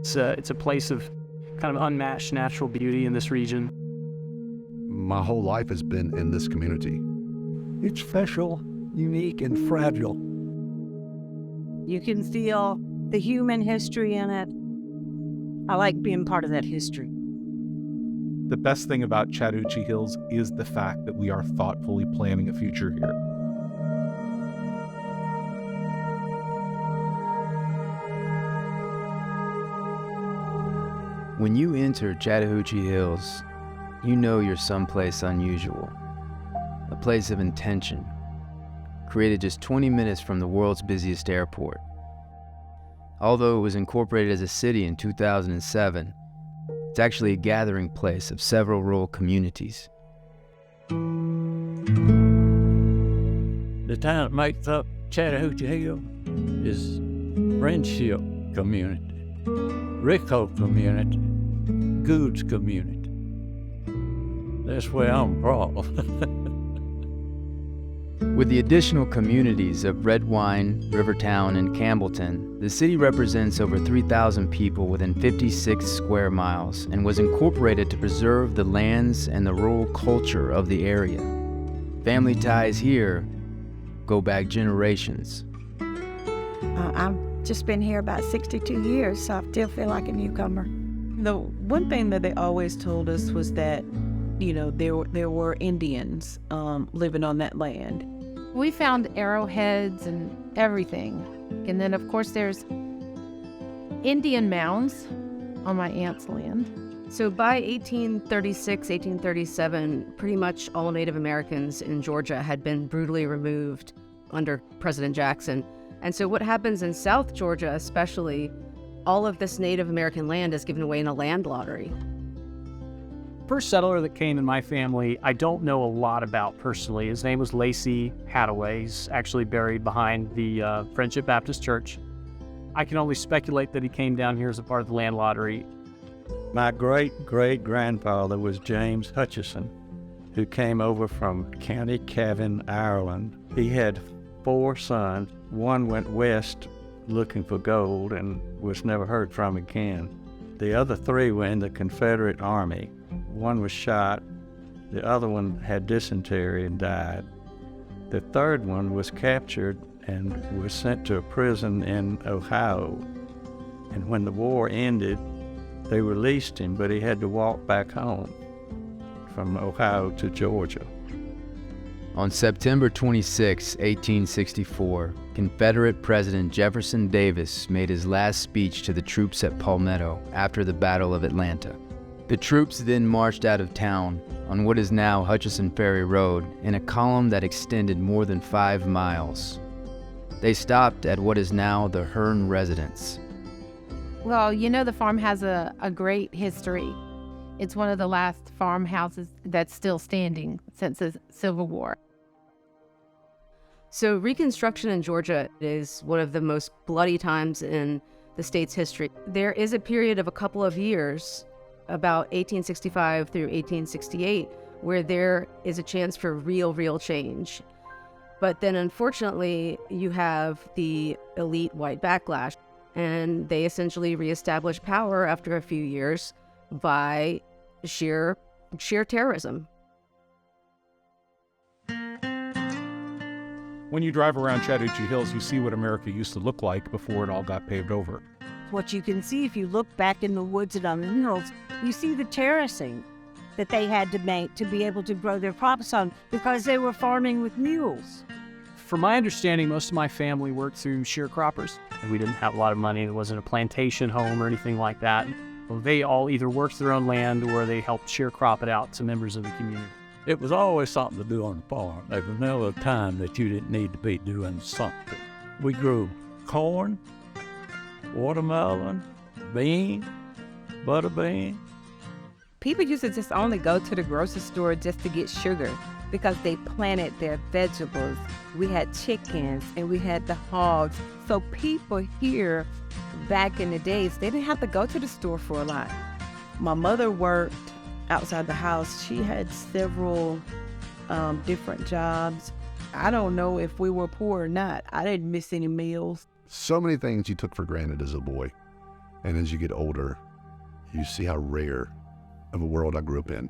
It's a place of kind of unmatched natural beauty in this region. My whole life has been in this community. It's special, unique, and fragile. You can feel the human history in it. I like being part of that history. The best thing about Chattahoochee Hills is the fact that we are thoughtfully planning a future here. When you enter Chattahoochee Hills, you know you're someplace unusual, a place of intention, created just 20 minutes from the world's busiest airport. Although it was incorporated as a city in 2007, it's actually a gathering place of several rural communities. The town that makes up Chattahoochee Hill is Friendship Community, Rico Community, Goods Community. That's where I'm from. With the additional communities of Redwine, Rivertown, and Campbellton, the city represents over 3,000 people within 56 square miles and was incorporated to preserve the lands and the rural culture of the area. Family ties here go back generations. I've just been here about 62 years, so I still feel like a newcomer. The one thing that they always told us was that, you know, there were Indians living on that land. We found arrowheads and everything. And then, of course, there's Indian mounds on my aunt's land. So by 1836, 1837, pretty much all Native Americans in Georgia had been brutally removed under President Jackson. And so what happens in South Georgia, especially, all of this Native American land is given away in a land lottery. First settler that came in my family, I don't know a lot about personally. His name was Lacey Hadaway. He's actually buried behind the Friendship Baptist Church. I can only speculate that he came down here as a part of the land lottery. My great-great-grandfather was James Hutchison, who came over from County Cavan, Ireland. He had 4 sons. One went west looking for gold and was never heard from again. The other 3 were in the Confederate Army. One was shot, the other one had dysentery and died. The 3rd one was captured and was sent to a prison in Ohio. And when the war ended, they released him, but he had to walk back home from Ohio to Georgia. On September 26, 1864, Confederate President Jefferson Davis made his last speech to the troops at Palmetto after the Battle of Atlanta. The troops then marched out of town on what is now Hutchison Ferry Road in a column that extended more than 5 miles. They stopped at what is now the Hearn residence. Well, you know, the farm has a great history. It's one of the last farmhouses that's still standing since the Civil War. So Reconstruction in Georgia is one of the most bloody times in the state's history. There is a period of a couple of years, about 1865 through 1868, where there is a chance for real change. But then unfortunately, you have the elite white backlash, and they essentially reestablish power after a few years by sheer terrorism. When you drive around Chattahoochee Hills, you see what America used to look like before it all got paved over. What you can see if you look back in the woods and on the hills, you see the terracing that they had to make to be able to grow their crops on because they were farming with mules. From my understanding, most of my family worked through sharecroppers. We didn't have a lot of money. There wasn't a plantation home or anything like that. Well, they all either worked their own land or they helped sharecrop it out to members of the community. It was always something to do on the farm. There was never a time that you didn't need to be doing something. We grew corn, watermelon, bean, butter bean. People used to just only go to the grocery store just to get sugar because they planted their vegetables. We had chickens and we had the hogs. So people here back in the days, they didn't have to go to the store for a lot. My mother worked outside the house. She had several different jobs. I don't know if we were poor or not. I didn't miss any meals. So many things you took for granted as a boy. And as you get older, you see how rare of a world I grew up in.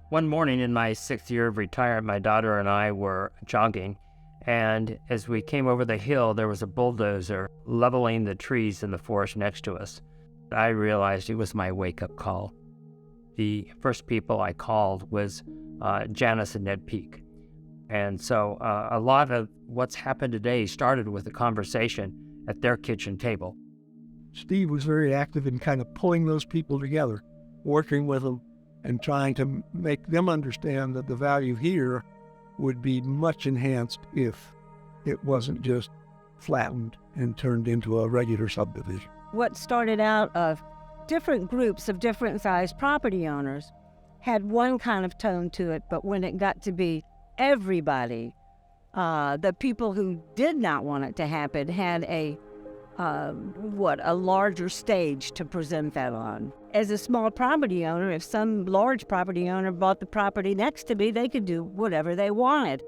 One morning in my 6th year of retirement, my daughter and I were jogging, and as we came over the hill, there was a bulldozer leveling the trees in the forest next to us. I realized it was my wake-up call. The first people I called was Janice and Ned Peak. And so a lot of what's happened today started with a conversation at their kitchen table. Steve was very active in kind of pulling those people together, working with them and trying to make them understand that the value here would be much enhanced if it wasn't just flattened and turned into a regular subdivision. What started out of different groups of different sized property owners had one kind of tone to it, but when it got to be everybody, the people who did not want it to happen had a larger stage to present that on. As a small property owner, if some large property owner bought the property next to me, they could do whatever they wanted.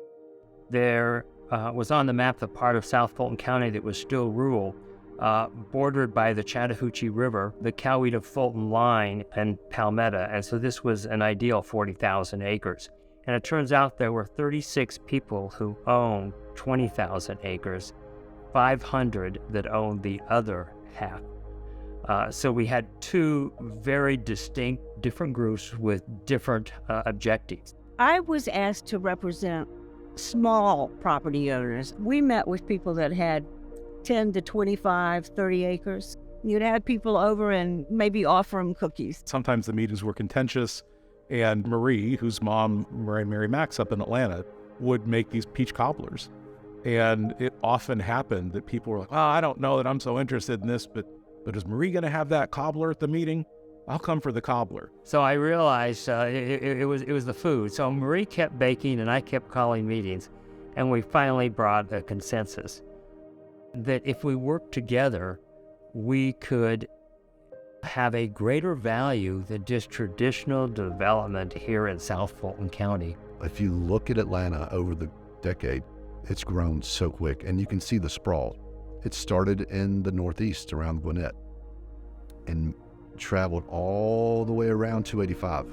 There was on the map the part of South Fulton County that was still rural, bordered by the Chattahoochee River, the Coweta-Fulton line, and Palmetto. And so this was an ideal 40,000 acres. And it turns out there were 36 people who owned 20,000 acres, 500 that owned the other half. So we had two very distinct, different groups with different objectives. I was asked to represent small property owners. We met with people that had 10 to 25, 30 acres. You'd have people over and maybe offer them cookies. Sometimes the meetings were contentious, and Marie, whose mom ran Mary Mac's up in Atlanta, would make these peach cobblers. And it often happened that people were like, "Oh, I don't know that I'm so interested in this, but is Marie going to have that cobbler at the meeting? I'll come for the cobbler." So I realized it was the food. So Marie kept baking and I kept calling meetings, and we finally brought a consensus that if we worked together, we could have a greater value than just traditional development here in South Fulton County. If you look at Atlanta over the decade, it's grown so quick, and you can see the sprawl. It started in the Northeast around Gwinnett and traveled all the way around 285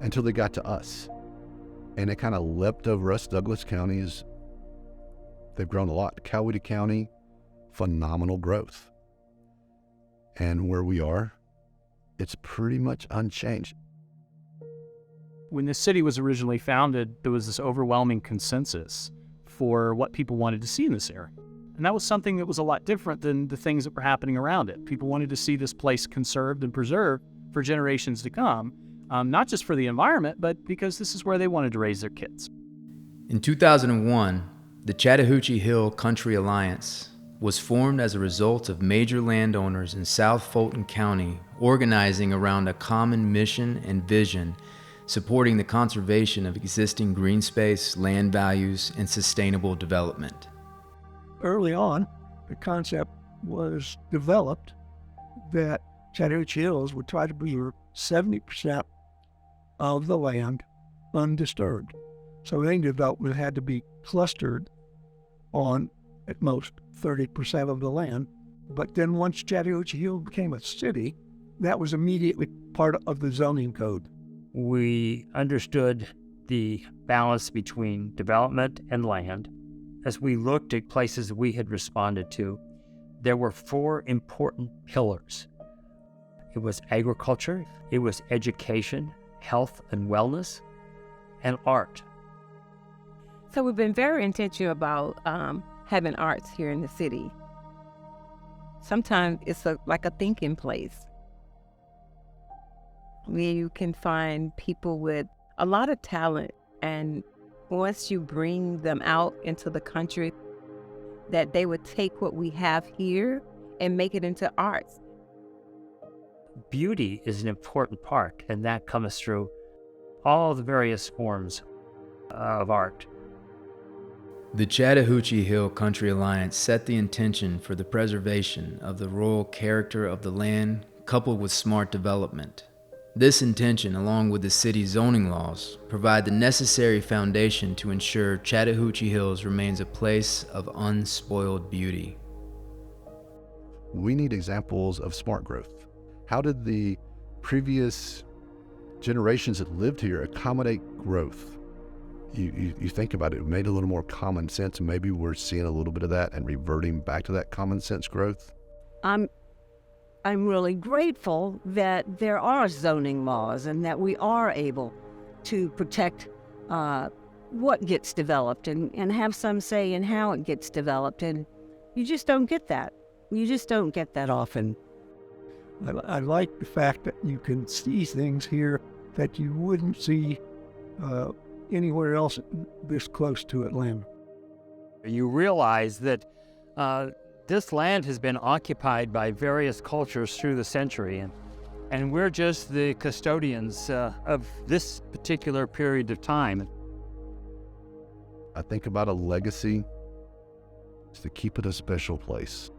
until they got to us. And it kind of leapt over us. Douglas County they've grown a lot. Coweta County, phenomenal growth. And where we are, it's pretty much unchanged. When the city was originally founded, there was this overwhelming consensus for what people wanted to see in this area. And that was something that was a lot different than the things that were happening around it. People wanted to see this place conserved and preserved for generations to come, not just for the environment, but because this is where they wanted to raise their kids. In 2001, the Chattahoochee Hill Country Alliance was formed as a result of major landowners in South Fulton County organizing around a common mission and vision, supporting the conservation of existing green space, land values, and sustainable development. Early on, the concept was developed that Chattahoochee Hills would try to preserve 70% of the land undisturbed. So any development had to be clustered on at most 30% of the land. But then once Chattahoochee Hill became a city, that was immediately part of the zoning code. We understood the balance between development and land. As we looked at places we had responded to, there were 4 important pillars. It was agriculture, it was education, health and wellness, and art. So we've been very intentional about having arts here in the city. Sometimes it's like a thinking place where you can find people with a lot of talent, and once you bring them out into the country, that they would take what we have here and make it into arts. Beauty is an important part, and that comes through all the various forms of art. The Chattahoochee Hill Country Alliance set the intention for the preservation of the rural character of the land, coupled with smart development. This intention, along with the city's zoning laws, provide the necessary foundation to ensure Chattahoochee Hills remains a place of unspoiled beauty. We need examples of smart growth. How did the previous generations that lived here accommodate growth? You think about it, it made a little more common sense, and maybe we're seeing a little bit of that and reverting back to that common sense growth. I'm really grateful that there are zoning laws and that we are able to protect what gets developed and have some say in how it gets developed. And you just don't get that. You just don't get that often. I like the fact that you can see things here that you wouldn't see anywhere else this close to Atlanta. You realize that this land has been occupied by various cultures through the century, and we're just the custodians of this particular period of time. I think about a legacy is to keep it a special place.